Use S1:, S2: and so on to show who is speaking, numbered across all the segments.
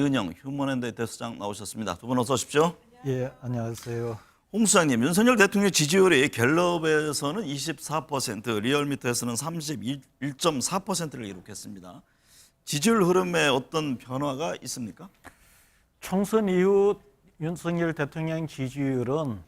S1: 이은영 휴먼앤데이터 수장 나오셨습니다. 두 분 어서 오십시오.
S2: 예, 안녕하세요.
S1: 홍 수장님, 윤석열 대통령 지지율이 갤럽에서는 24%, 리얼미터에서는 31.4%를 기록했습니다. 지지율 흐름에 어떤 변화가 있습니까?
S2: 총선 이후 윤석열 대통령 지지율은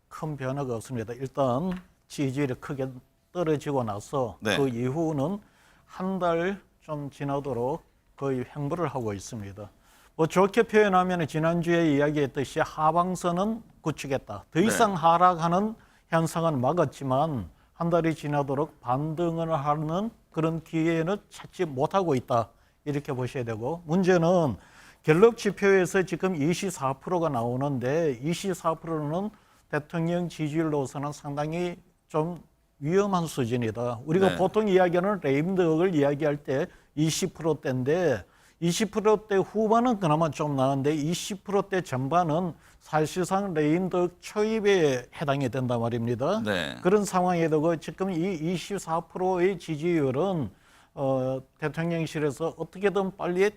S2: 큰 변화가 없습니다. 일단 지지율이 크게 떨어지고 나서
S1: 네.
S2: 그 이후는 한 달 좀 지나도록 거의 횡보를 하고 있습니다. 뭐 좋게 표현하면 지난주에 이야기했듯이 하방선은 굳히겠다. 더 이상 하락하는 현상은 막았지만 한 달이 지나도록 반등을 하는 그런 기회는 찾지 못하고 있다. 이렇게 보셔야 되고, 문제는 갤럽 지표에서 지금 24%가 나오는데 24%는 대통령 지지율로서는 상당히 좀 위험한 수준이다. 우리가 보통 이야기하는 레임덕을 이야기할 때 20%대인데 20%대 후반은 그나마 좀 나은데 20%대 전반은 사실상 레임덕 초입에 해당이 된단 말입니다.
S1: 네.
S2: 그런 상황에 두고 지금 이 24%의 지지율은 대통령실에서 어떻게든 빨리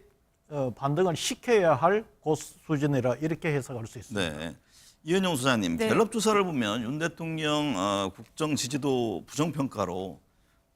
S2: 반등을 시켜야 할 그 수준이라 이렇게 해석할 수 있습니다.
S1: 네. 이은영 수장님,
S3: 네.
S1: 갤럽 조사를 보면 윤 대통령 국정 지지도 부정평가로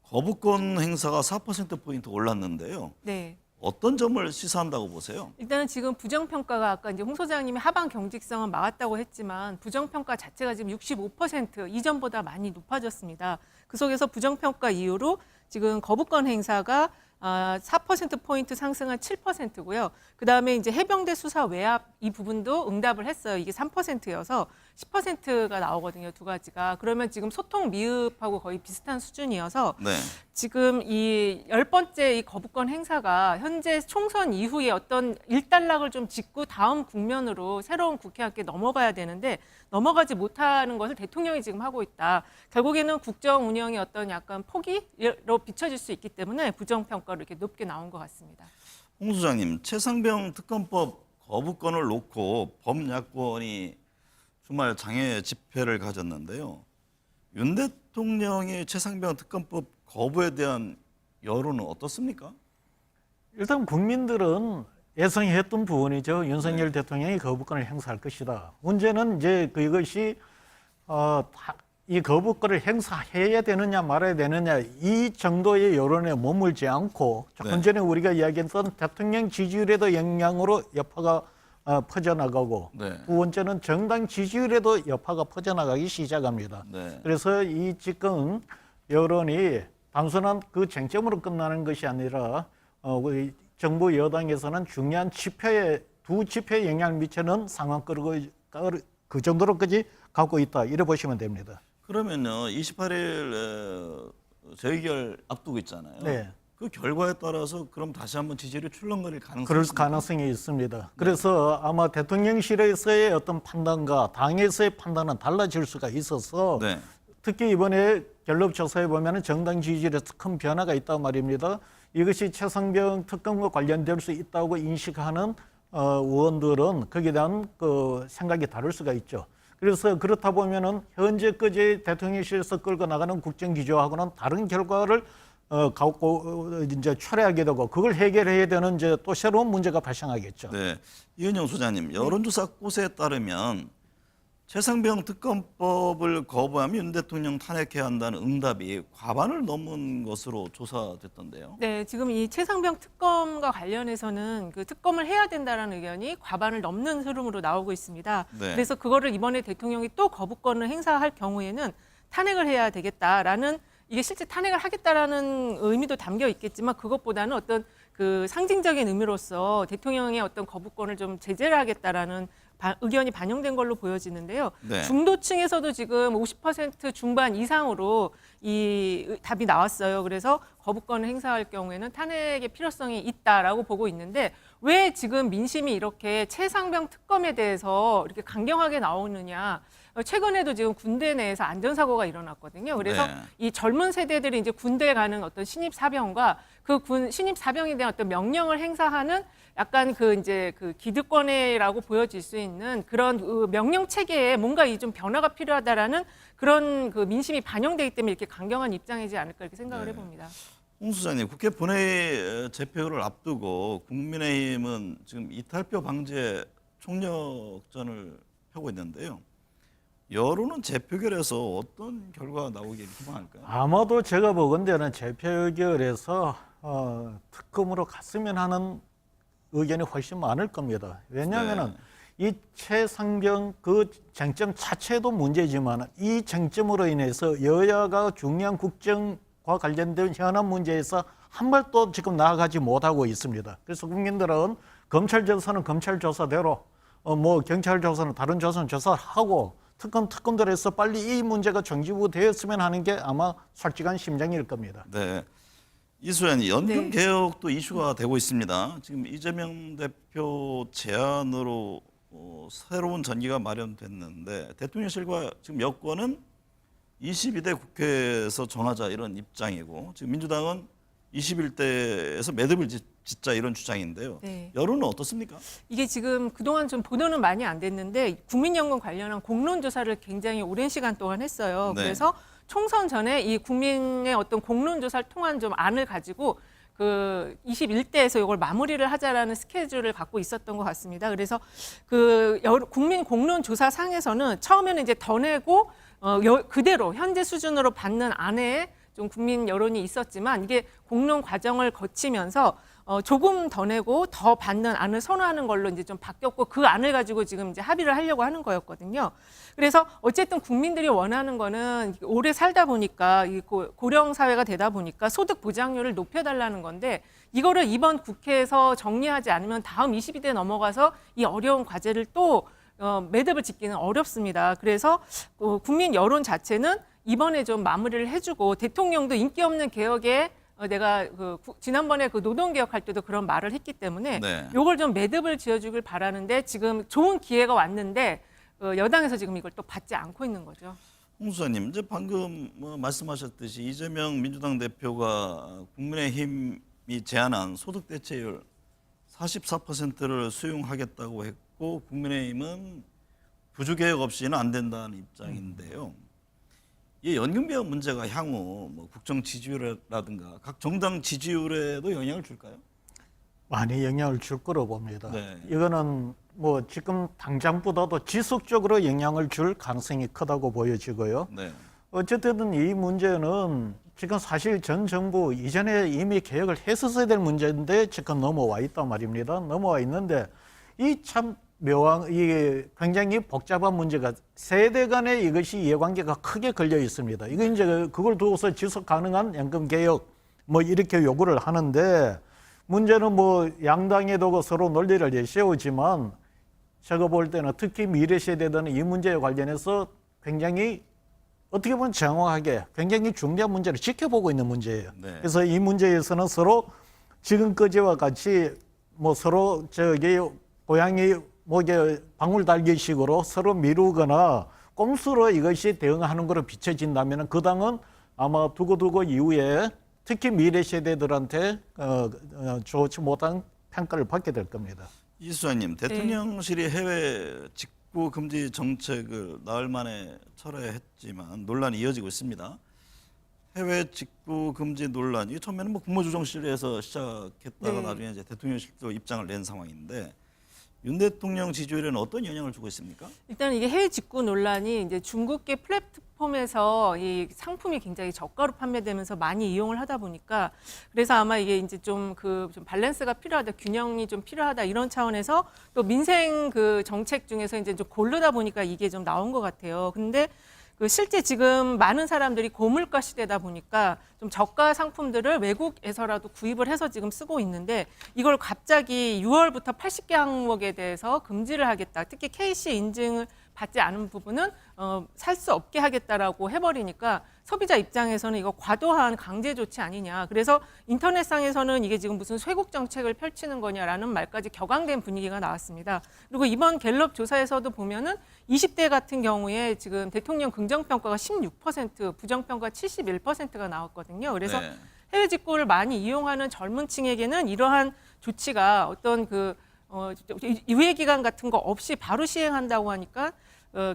S1: 거부권 행사가 4%포인트 올랐는데요.
S3: 네.
S1: 어떤 점을 시사한다고 보세요?
S3: 일단은 지금 부정평가가 아까 이제 홍 소장님이 하방 경직성은 막았다고 했지만 부정평가 자체가 지금 65% 이전보다 많이 높아졌습니다. 그 속에서 부정평가 이후로 지금 거부권 행사가 4%포인트 상승한 7%고요. 그다음에 이제 해병대 수사 외압 이 부분도 응답을 했어요. 이게 3%여서 10%가 나오거든요. 두 가지가. 그러면 지금 소통 미흡하고 거의 비슷한 수준이어서
S1: 네.
S3: 지금 이 10번째 이 거부권 행사가 현재 총선 이후에 어떤 일단락을 좀 짚고 다음 국면으로 새로운 국회와 함께 넘어가야 되는데 넘어가지 못하는 것을 대통령이 지금 하고 있다. 결국에는 국정 운영의 어떤 약간 포기로 비춰질 수 있기 때문에 부정평가로 이렇게 높게 나온 것 같습니다.
S1: 홍 수장님, 최상병 특검법 거부권을 놓고 범야권이 주말 장애 집회를 가졌는데요. 윤 대통령의 최상병 특검법 거부에 대한 여론은 어떻습니까?
S2: 일단 국민들은 예상했던 부분이죠. 윤석열 대통령이 거부권을 행사할 것이다. 문제는 이제 그것이 이 거부권을 행사해야 되느냐 말아야 되느냐 이 정도의 여론에 머물지 않고 조금 전에 우리가 이야기했던 대통령 지지율에도 영향으로 여파가 퍼져나가고 두 번째는 정당 지지율에도 여파가 퍼져나가기 시작합니다. 그래서 이 지금 여론이 단순한 그 쟁점으로 끝나는 것이 아니라 우리 정부 여당에서는 중요한 두 지표에 영향을 미치는 상황까지 그 정도로까지 갖고 있다. 이래 보시면 됩니다.
S1: 그러면요, 28일 재의결 앞두고 있잖아요.
S2: 네.
S1: 그 결과에 따라서 그럼 다시 한번 지지율이 출렁거릴 가능성이
S2: 그럴
S1: 있습니까?
S2: 가능성이 있습니다. 그래서 아마 대통령실에서의 어떤 판단과 당에서의 판단은 달라질 수가 있어서 특히 이번에 갤럽 조사에 보면 정당 지지율에서 큰 변화가 있단 말입니다. 이것이 최상병 특검과 관련될 수 있다고 인식하는 의원들은 거기에 대한 그 생각이 다를 수가 있죠. 그래서 그렇다 보면은 현재까지 대통령실에서 끌고 나가는 국정기조하고는 다른 결과를 갖고 이제 초래하게 되고 그걸 해결해야 되는 이제 또 새로운 문제가 발생하겠죠.
S1: 네, 이은영 소장님, 여론조사 꽃에 따르면 최상병 특검법을 거부하면 윤 대통령 탄핵해야 한다는 응답이 과반을 넘은 것으로 조사됐던데요.
S3: 네, 지금 이 최상병 특검과 관련해서는 그 특검을 해야 된다는 의견이 과반을 넘는 흐름으로 나오고 있습니다. 그래서 그거를 이번에 대통령이 또 거부권을 행사할 경우에는 탄핵을 해야 되겠다라는 이게 실제 탄핵을 하겠다라는 의미도 담겨 있겠지만 그것보다는 어떤 그 상징적인 의미로서 대통령의 어떤 거부권을 좀 제재를 하겠다라는 의견이 반영된 걸로 보여지는데요. 중도층에서도 지금 50% 중반 이상으로 이 답이 나왔어요. 그래서 거부권을 행사할 경우에는 탄핵의 필요성이 있다라고 보고 있는데 왜 지금 민심이 이렇게 최상병 특검에 대해서 이렇게 강경하게 나오느냐. 최근에도 지금 군대 내에서 안전사고가 일어났거든요. 그래서 이 젊은 세대들이 이제 군대에 가는 어떤 신입사병과 그 신입사병에 대한 어떤 명령을 행사하는 약간 그 이제 그 기득권이라고 보여질 수 있는 그런 명령 체계에 뭔가 이 좀 변화가 필요하다라는 그런 그 민심이 반영되기 때문에 이렇게 강경한 입장이지 않을까 이렇게 생각을 해봅니다.
S1: 홍 수장님, 국회 본회의 재표를 앞두고 국민의힘은 지금 이탈표 방지에 총력전을 펴고 있는데요. 여론은 재표결에서 어떤 결과가 나오길 희망할까요?
S2: 아마도 제가 보건대는 재표결에서 특검으로 갔으면 하는 의견이 훨씬 많을 겁니다. 왜냐하면 이 최상병 그 쟁점 자체도 문제지만 이 쟁점으로 인해서 여야가 중요한 국정과 관련된 현안 문제에서 한 발도 지금 나아가지 못하고 있습니다. 그래서 국민들은 검찰 조사는 검찰 조사대로 뭐 경찰 조사는 다른 조사는 조사하고 특검들에서 빨리 이 문제가 정지되었으면 하는 게 아마 솔직한 심정일 겁니다.
S1: 네. 이수연이 연금 개혁도 이슈가 되고 있습니다. 지금 이재명 대표 제안으로 새로운 전기가 마련됐는데 대통령실과 지금 여권은 22대 국회에서 정하자 이런 입장이고 지금 민주당은 21대에서 매듭을 짓자 이런 주장인데요.
S3: 네.
S1: 여론은 어떻습니까?
S3: 이게 지금 그동안 좀 보도는 많이 안 됐는데 국민연금 관련한 공론조사를 굉장히 오랜 시간 동안 했어요.
S1: 네.
S3: 그래서 총선 전에 이 국민의 어떤 공론조사를 통한 좀 안을 가지고 그 21대에서 이걸 마무리를 하자라는 스케줄을 갖고 있었던 것 같습니다. 그래서 그 국민 공론조사상에서는 처음에는 이제 더 내고 그대로 현재 수준으로 받는 안에 좀 국민 여론이 있었지만 이게 공론 과정을 거치면서 조금 더 내고 더 받는 안을 선호하는 걸로 이제 좀 바뀌었고 그 안을 가지고 지금 이제 합의를 하려고 하는 거였거든요. 그래서 어쨌든 국민들이 원하는 거는 오래 살다 보니까 이 고령 사회가 되다 보니까 소득 보장률을 높여달라는 건데 이거를 이번 국회에서 정리하지 않으면 다음 22대 넘어가서 이 어려운 과제를 또 매듭을 짓기는 어렵습니다. 그래서 국민 여론 자체는 이번에 좀 마무리를 해주고 대통령도 인기 없는 개혁에 내가 지난번에 그 노동개혁할 때도 그런 말을 했기 때문에 이걸 좀 매듭을 지어주길 바라는데 지금 좋은 기회가 왔는데 여당에서 지금 이걸 또 받지 않고 있는 거죠.
S1: 홍 수사님, 이제 방금 말씀하셨듯이 이재명 민주당 대표가 국민의힘이 제안한 소득 대체율 44%를 수용하겠다고 했고 국민의힘은 부주개혁 없이는 안 된다는 입장인데요. 이 연금 개혁 문제가 향후 뭐 국정 지지율이라든가 각 정당 지지율에도 영향을 줄까요?
S2: 많이 영향을 줄 거로 봅니다.
S1: 네.
S2: 이거는 뭐 지금 당장보다도 지속적으로 영향을 줄 가능성이 크다고 보여지고요.
S1: 네.
S2: 어쨌든 이 문제는 지금 사실 전 정부 이전에 이미 개혁을 했었어야 될 문제인데 지금 넘어와 있단 말입니다. 넘어와 있는데 이 참 묘한 이게 굉장히 복잡한 문제가 세대 간의 이것이 이해관계가 크게 걸려 있습니다. 이거 이제 그걸 두고서 지속 가능한 연금 개혁 뭐 이렇게 요구를 하는데 문제는 뭐 양당에 두고 서로 논리를 내세우지만 제가 볼 때는 특히 미래 세대들은 이 문제에 관련해서 굉장히 어떻게 보면 정확하게 굉장히 중대한 문제를 지켜보고 있는 문제예요.
S1: 네.
S2: 그래서 이 문제에서는 서로 지금까지와 같이 뭐 서로 저기 고양이 목에 방울 달기식으로 서로 미루거나 꼼수로 이것이 대응하는 것으로 비춰진다면 그 당은 아마 두고두고 이후에 특히 미래 세대들한테 좋지 못한 평가를 받게 될 겁니다.
S1: 이 수사님, 대통령실이 해외 직구 금지 정책을 나흘 만에 철회했지만 논란이 이어지고 있습니다. 해외 직구 금지 논란이 처음에는 뭐 국무조정실에서 시작했다가 나중에 이제 대통령실도 입장을 낸 상황인데 윤 대통령 지지율에는 어떤 영향을 주고 있습니까?
S3: 일단 이게 해외 직구 논란이 이제 중국계 플랫폼에서 이 상품이 굉장히 저가로 판매되면서 많이 이용을 하다 보니까 그래서 아마 이게 이제 좀 밸런스가 필요하다, 균형이 좀 필요하다 이런 차원에서 또 민생 그 정책 중에서 이제 좀 고르다 보니까 이게 좀 나온 것 같아요. 근데 실제 지금 많은 사람들이 고물가 시대다 보니까 좀 저가 상품들을 외국에서라도 구입을 해서 지금 쓰고 있는데 이걸 갑자기 6월부터 80개 항목에 대해서 금지를 하겠다. 특히 KC 인증을 받지 않은 부분은 살 수 없게 하겠다라고 해버리니까 소비자 입장에서는 이거 과도한 강제 조치 아니냐. 그래서 인터넷상에서는 이게 지금 무슨 쇄국 정책을 펼치는 거냐라는 말까지 격앙된 분위기가 나왔습니다. 그리고 이번 갤럽 조사에서도 보면은 20대 같은 경우에 지금 대통령 긍정평가가 16%, 부정평가 71%가 나왔거든요. 그래서 해외 직구를 많이 이용하는 젊은 층에게는 이러한 조치가 어떤 유예 기간 같은 거 없이 바로 시행한다고 하니까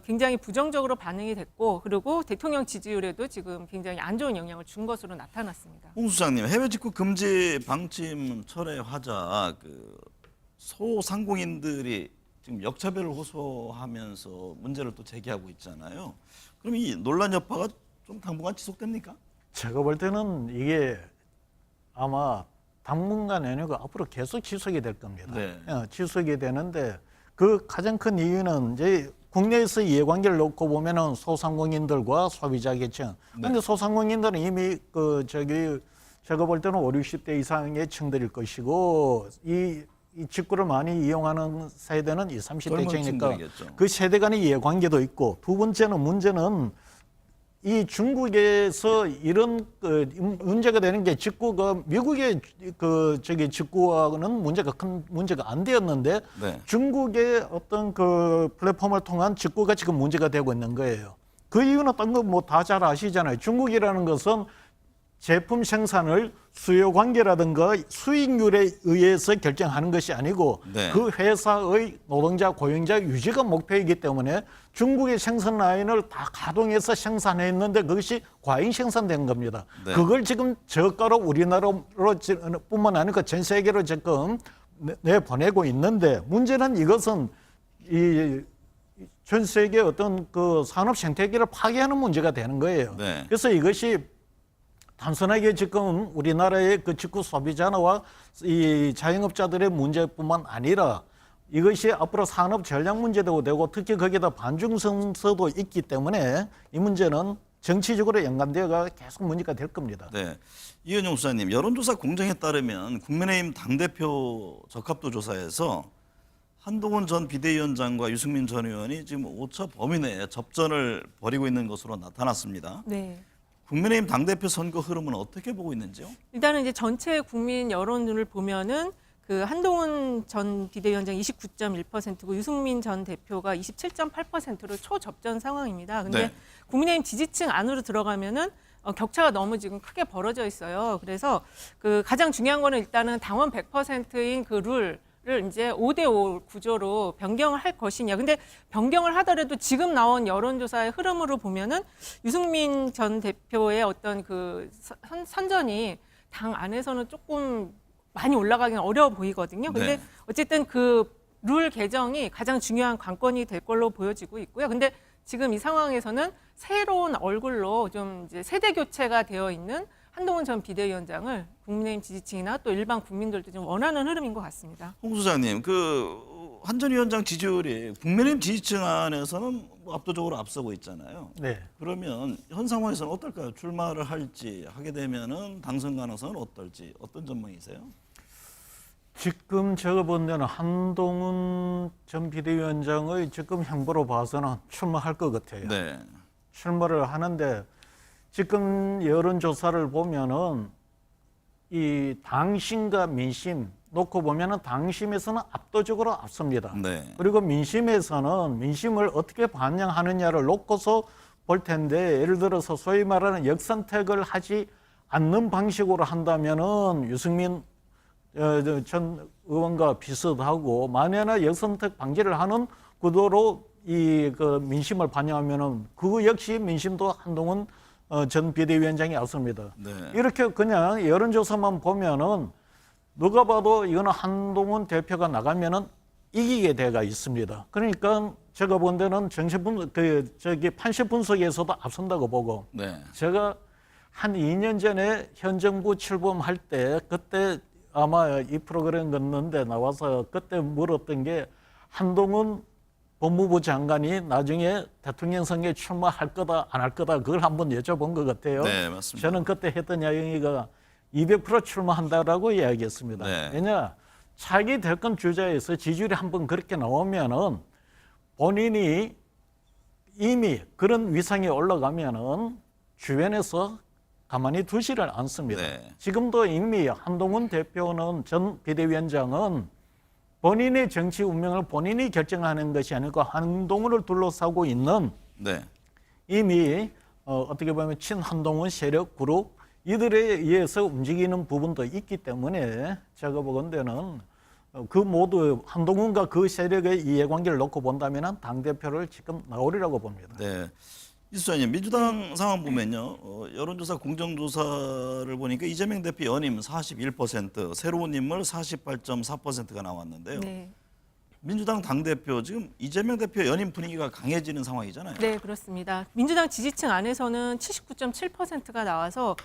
S3: 굉장히 부정적으로 반응이 됐고 그리고 대통령 지지율에도 지금 굉장히 안 좋은 영향을 준 것으로 나타났습니다.
S1: 홍 수장님, 해외 직구 금지 방침 철회하자 소상공인들이 지금 역차별을 호소하면서 문제를 또 제기하고 있잖아요. 그럼 이 논란 여파가 좀 당분간 지속됩니까?
S2: 제가 볼 때는 이게 아마 당분간 아니고 앞으로 계속 지속이 될 겁니다.
S1: 네.
S2: 지속이 되는데 그 가장 큰 이유는 이제 국내에서 이해관계를 놓고 보면은 소상공인들과 소비자 계층. 그런데 소상공인들은 이미 제가 볼 때는 5, 60대 이상의 층들일 것이고 이 직구를 많이 이용하는 세대는 20, 30대 층이니까
S1: 층들이겠죠.
S2: 그 세대 간의 이해관계도 있고 두 번째는 문제는 이 중국에서 이런 문제가 되는 게 직구가 미국의 직구와는 문제가 큰 문제가 안 되었는데
S1: 네.
S2: 중국의 어떤 그 플랫폼을 통한 직구가 지금 문제가 되고 있는 거예요. 그 이유는 어떤 거 뭐 다 잘 아시잖아요. 중국이라는 것은 제품 생산을 수요 관계라든가 수익률에 의해서 결정하는 것이 아니고
S1: 네.
S2: 그 회사의 노동자 고용자 유지가 목표이기 때문에 중국의 생산 라인을 다 가동해서 생산했는데 그것이 과잉 생산된 겁니다.
S1: 네.
S2: 그걸 지금 저가로 우리나라로 뿐만 아니라 전 세계로 지금 내보내고 있는데 문제는 이것은 이 전 세계 어떤 그 산업 생태계를 파괴하는 문제가 되는 거예요.
S1: 네.
S2: 그래서 이것이 단순하게 지금 우리나라의 그 직구 소비자와 이 자영업자들의 문제뿐만 아니라 이것이 앞으로 산업 전략 문제도 되고 특히 거기다 반중성서도 있기 때문에 이 문제는 정치적으로 연관되어가 계속 문제가 될 겁니다.
S1: 네. 이은영 수사님, 여론조사 공정에 따르면 국민의힘 당대표 적합도 조사에서 한동훈 전 비대위원장과 유승민 전 의원이 지금 오차 범위 내에 접전을 벌이고 있는 것으로 나타났습니다.
S3: 네.
S1: 국민의힘 당대표 선거 흐름은 어떻게 보고 있는지요?
S3: 일단은 이제 전체 국민 여론을 보면은 그 한동훈 전 비대위원장 29.1%고 유승민 전 대표가 27.8%로 초접전 상황입니다. 근데
S1: 네.
S3: 국민의힘 지지층 안으로 들어가면은 격차가 너무 지금 크게 벌어져 있어요. 그래서 그 가장 중요한 거는 일단은 당원 100%인 그 룰을 이제 5대5 구조로 변경을 할 것이냐. 근데 변경을 하더라도 지금 나온 여론조사의 흐름으로 보면은 유승민 전 대표의 어떤 그 선전이 당 안에서는 조금 많이 올라가기는 어려워 보이거든요. 근데
S1: 네.
S3: 어쨌든 그 룰 개정이 가장 중요한 관건이 될 걸로 보여지고 있고요. 근데 지금 이 상황에서는 새로운 얼굴로 좀 이제 세대 교체가 되어 있는 한동훈 전 비대위원장을 국민의힘 지지층이나 또 일반 국민들도 좀 원하는 흐름인 것 같습니다.
S1: 홍 수장님, 그 한 전 위원장 지지율이 국민의힘 지지층 안에서는 뭐 압도적으로 앞서고 있잖아요.
S2: 네.
S1: 그러면 현 상황에서는 어떨까요? 출마를 할지 하게 되면은 당선 가능성은 어떨지 어떤 전망이세요?
S2: 지금 제가 본 데는 한동훈 전 비대위원장의 지금 행보로 봐서는 출마할 것 같아요.
S1: 네.
S2: 출마를 하는데 지금 여론조사를 보면은 이 당심과 민심 놓고 보면은 당심에서는 압도적으로 앞섭니다.
S1: 네.
S2: 그리고 민심에서는 민심을 어떻게 반영하느냐를 놓고서 볼 텐데 예를 들어서 소위 말하는 역선택을 하지 않는 방식으로 한다면은 유승민 전 의원과 비슷하고 만약에 역선택 방지를 하는 구도로 이 그 민심을 반영하면은 그 역시 민심도 한동훈 전 비대위원장이 앞섭니다.
S1: 네.
S2: 이렇게 그냥 여론조사만 보면은 누가 봐도 이거는 한동훈 대표가 나가면은 이기게 돼가 있습니다. 그러니까 제가 본 데는 판시 분석에서도 앞선다고 보고
S1: 네.
S2: 제가 한 2년 전에 현 정부 출범할 때 그때 아마 이 프로그램 걷는데 나와서 그때 물었던 게 한동훈 법무부 장관이 나중에 대통령 선거에 출마할 거다 안 할 거다 그걸 한번 여쭤본 것 같아요.
S1: 네, 맞습니다.
S2: 저는 그때 했던 이야기가 200% 출마한다라고 이야기했습니다.
S1: 네.
S2: 왜냐 차기 대권 주자에서 지지율이 한번 그렇게 나오면은 본인이 이미 그런 위상이 올라가면은 주변에서 가만히 두지를 않습니다.
S1: 네.
S2: 지금도 이미 한동훈 대표는 전 비대위원장은 본인의 정치 운명을 본인이 결정하는 것이 아니고 한동훈을 둘러싸고 있는
S1: 네.
S2: 이미 어떻게 보면 친한동훈 세력 그룹 이들에 의해서 움직이는 부분도 있기 때문에 제가 보건대는 그 모두 한동훈과 그 세력의 이해관계를 놓고 본다면 당대표를 지금 나오리라고 봅니다.
S1: 네. 이 수사님, 민주당 상황 보면요. 여론조사 공정조사를 보니까 이재명 대표 연임 41%, 새로운 인물 48.4%가 나왔는데요.
S3: 네.
S1: 민주당 당대표 지금 이재명 대표 연임 분위기가 강해지는 상황이잖아요.
S3: 네, 그렇습니다. 민주당 지지층 안에서는 79.7%가 나와서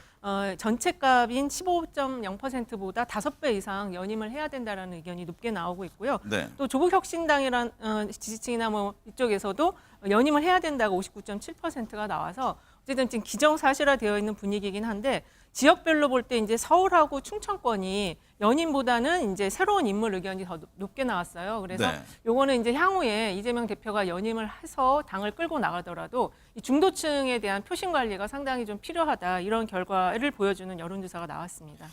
S3: 전체 값인 15.0%보다 5배 이상 연임을 해야 된다라는 의견이 높게 나오고 있고요.
S1: 네.
S3: 또 조국혁신당이란 지지층이나 뭐 이쪽에서도 연임을 해야 된다고 59.7%가 나와서 어쨌든 지금 기정사실화되어 있는 분위기이긴 한데 지역별로 볼 때 이제 서울하고 충청권이 연임보다는 이제 새로운 인물 의견이 더 높게 나왔어요. 그래서
S1: 네.
S3: 요거는 이제 향후에 이재명 대표가 연임을 해서 당을 끌고 나가더라도 이 중도층에 대한 표심 관리가 상당히 좀 필요하다 이런 결과를 보여주는 여론조사가 나왔습니다.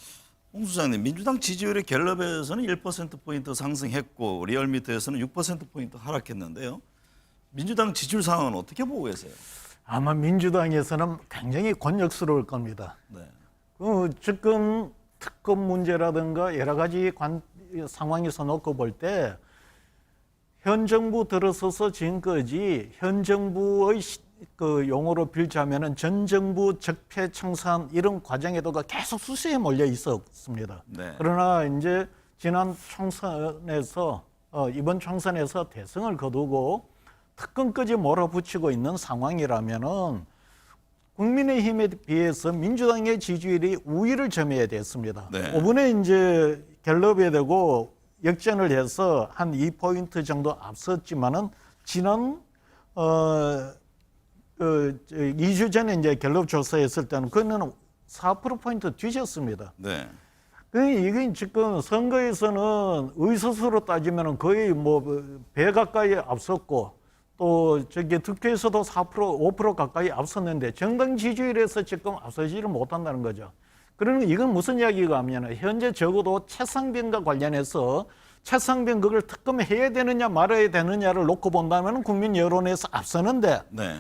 S1: 홍 수장님, 민주당 지지율이 갤럽에서는 1%포인트 상승했고 리얼미터에서는 6%포인트 하락했는데요. 민주당 지지율 상황은 어떻게 보고 계세요?
S2: 아마 민주당에서는 굉장히 곤욕스러울 겁니다.
S1: 네.
S2: 지금 특검 문제라든가 여러 가지 상황에서 놓고 볼 때 현 정부 들어서서 지금까지 현 정부의 그 용어로 빌자면은 전 정부 적폐청산 이런 과정에도가 계속 수세에 몰려 있었습니다.
S1: 네.
S2: 그러나 이제 지난 총선에서 이번 총선에서 대승을 거두고 특검까지 몰아붙이고 있는 상황이라면은 국민의힘에 비해서 민주당의 지지율이 우위를 점해야 됐습니다.
S1: 네.
S2: 5분에 이제 갤럽에 되고 역전을 해서 한 2포인트 정도 앞섰지만은 지난 2주 전에 이제 갤럽 조사했을 때는 그는 4%포인트 뒤졌습니다.
S1: 네.
S2: 이게 지금 선거에서는 의석수로 따지면 거의 뭐 배 가까이 앞섰고 또 저기 득표에서도 4%, 5% 가까이 앞섰는데 정당 지지율에서 지금 앞서지를 못한다는 거죠. 그러면 이건 무슨 이야기가 하면 현재 적어도 최상병과 관련해서 최상병 그걸 특검해야 되느냐 말아야 되느냐를 놓고 본다면 국민 여론에서 앞서는데
S1: 네.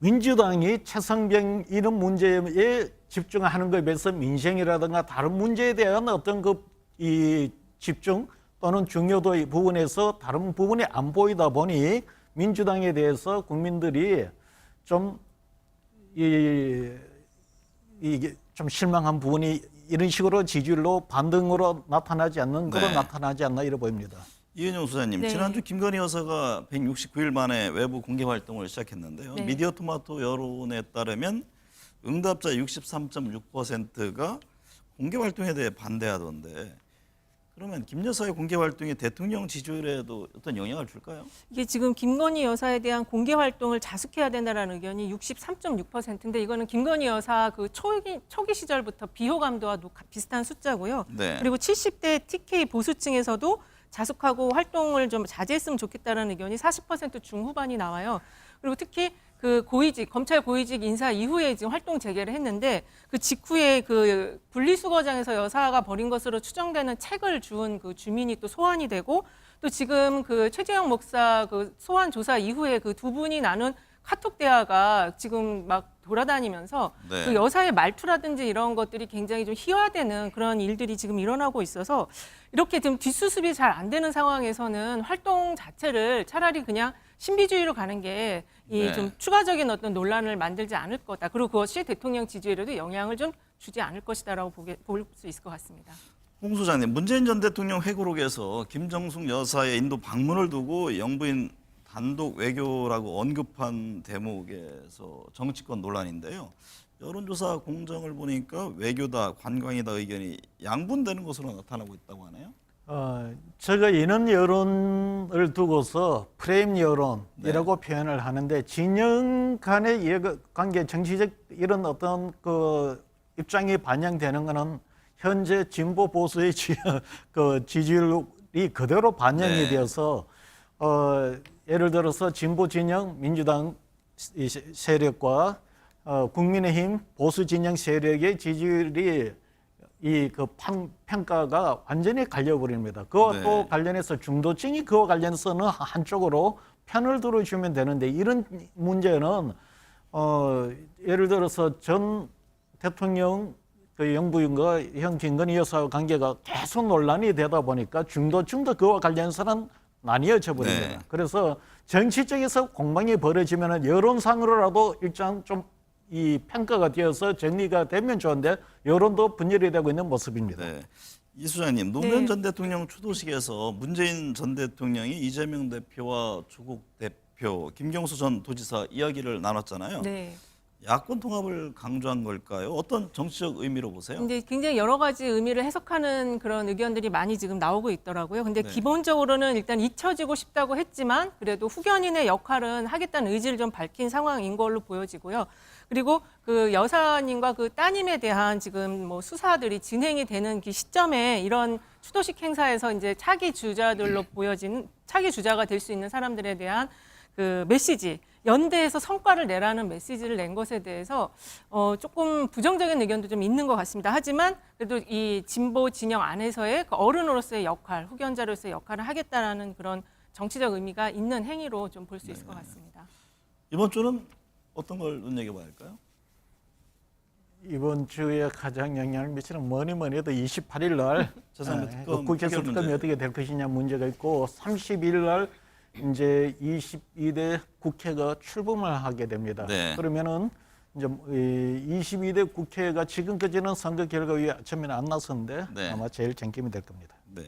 S2: 민주당이 최상병 이런 문제에 집중하는 것에 비해서 민생이라든가 다른 문제에 대한 어떤 이 집중 또는 중요도 부분에서 다른 부분이 안 보이다 보니 민주당에 대해서 국민들이 좀 이게 좀 실망한 부분이 이런 식으로 지지율로 반등으로 나타나지 않는 거로
S1: 네.
S2: 나타나지 않나 이래 보입니다.
S1: 이은영 수사님,
S3: 네.
S1: 지난주 김건희 여사가 169일 만에 외부 공개 활동을 시작했는데요.
S3: 네.
S1: 미디어 토마토 여론에 따르면 응답자 63.6%가 공개 활동에 대해 반대하던데 그러면 김 여사의 공개 활동이 대통령 지지율에도 어떤 영향을 줄까요?
S3: 이게 지금 김건희 여사에 대한 공개 활동을 자숙해야 된다라는 의견이 63.6%인데 이거는 김건희 여사 그 초기 시절부터 비호감도와 비슷한 숫자고요.
S1: 네.
S3: 그리고 70대 TK 보수층에서도 자숙하고 활동을 좀 자제했으면 좋겠다라는 의견이 40% 중후반이 나와요. 그리고 특히 그 고위직 검찰 고위직 인사 이후에 지금 활동 재개를 했는데 그 직후에 그 분리수거장에서 여사가 벌인 것으로 추정되는 책을 주운 그 주민이 또 소환이 되고 또 지금 그 최재형 목사 그 소환 조사 이후에 그 두 분이 나눈 카톡 대화가 지금 막 돌아다니면서
S1: 네.
S3: 그 여사의 말투라든지 이런 것들이 굉장히 좀 희화되는 그런 일들이 지금 일어나고 있어서 이렇게 좀 뒷수습이 잘 안 되는 상황에서는 활동 자체를 차라리 그냥 신비주의로 가는 게 이
S1: 네.
S3: 좀 추가적인 어떤 논란을 만들지 않을 거다. 그리고 그것이 대통령 지지율에도 영향을 좀 주지 않을 것이다라고 볼 수 있을 것 같습니다.
S1: 홍 소장님, 문재인 전 대통령 회고록에서 김정숙 여사의 인도 방문을 두고 영부인 단독 외교라고 언급한 대목에서 정치권 논란인데요. 여론조사 공정을 보니까 외교다, 관광이다 의견이 양분되는 것으로 나타나고 있다고 하네요.
S2: 제가 이런 여론을 두고서 프레임 여론이라고 표현을 하는데 진영 간의 관계, 정치적 이런 어떤 그 입장이 반영되는 것은 현재 진보 보수의 그 지지율이 그대로 반영이
S1: 네.
S2: 되어서 예를 들어서 진보 진영 민주당 세력과 국민의힘 보수 진영 세력의 지지율이 이 그 평가가 완전히 갈려버립니다. 그와
S1: 네.
S2: 또 관련해서 중도층이 그와 관련해서는 한쪽으로 편을 들어주면 되는데 이런 문제는 예를 들어서 전 대통령 그 영부인과 형 김건희 여사와 관계가 계속 논란이 되다 보니까 중도층도 그와 관련해서는 나뉘어져 버립니다.
S1: 네.
S2: 그래서 정치적에서 공방이 벌어지면은 여론상으로라도 일단 좀 이 평가가 되어서 정리가 되면 좋은데 여론도 분열이 되고 있는 모습입니다.
S1: 네. 이 소장님, 노무현
S3: 네.
S1: 전 대통령 추도식에서 문재인 전 대통령이 이재명 대표와 조국 대표, 김경수 전 도지사 이야기를 나눴잖아요.
S3: 네.
S1: 야권 통합을 강조한 걸까요? 어떤 정치적 의미로 보세요?
S3: 근데 굉장히 여러 가지 의미를 해석하는 그런 의견들이 많이 지금 나오고 있더라고요. 근데
S1: 네.
S3: 기본적으로는 일단 잊혀지고 싶다고 했지만 그래도 후견인의 역할은 하겠다는 의지를 좀 밝힌 상황인 걸로 보여지고요. 그리고 그 여사님과 그 따님에 대한 지금 뭐 수사들이 진행이 되는 그 시점에 이런 추도식 행사에서 이제 차기 주자들로 보여지는 차기 주자가 될 수 있는 사람들에 대한 그 메시지, 연대해서 성과를 내라는 메시지를 낸 것에 대해서 조금 부정적인 의견도 좀 있는 것 같습니다. 하지만 그래도 이 진보 진영 안에서의 그 어른으로서의 역할, 후견자로서의 역할을 하겠다라는 그런 정치적 의미가 있는 행위로 좀 볼 수 있을 것 같습니다.
S1: 이번 주는 어떤 걸 눈여겨봐야 할까요?
S2: 이번 주에 가장 영향을 미치는 뭐니 해도 28일 날
S1: 재산부 특검
S2: 국회에서
S1: 해결
S2: 특검이
S1: 문제.
S2: 어떻게 될 것이냐 문제가 있고 30일 날 이제 22대 국회가 출범을 하게 됩니다.
S1: 네.
S2: 그러면은 이제 22대 국회가 지금까지는 선거 결과 위에 처음에는 안 나섰는데
S1: 네.
S2: 아마 제일 쟁점이 될 겁니다.
S1: 네.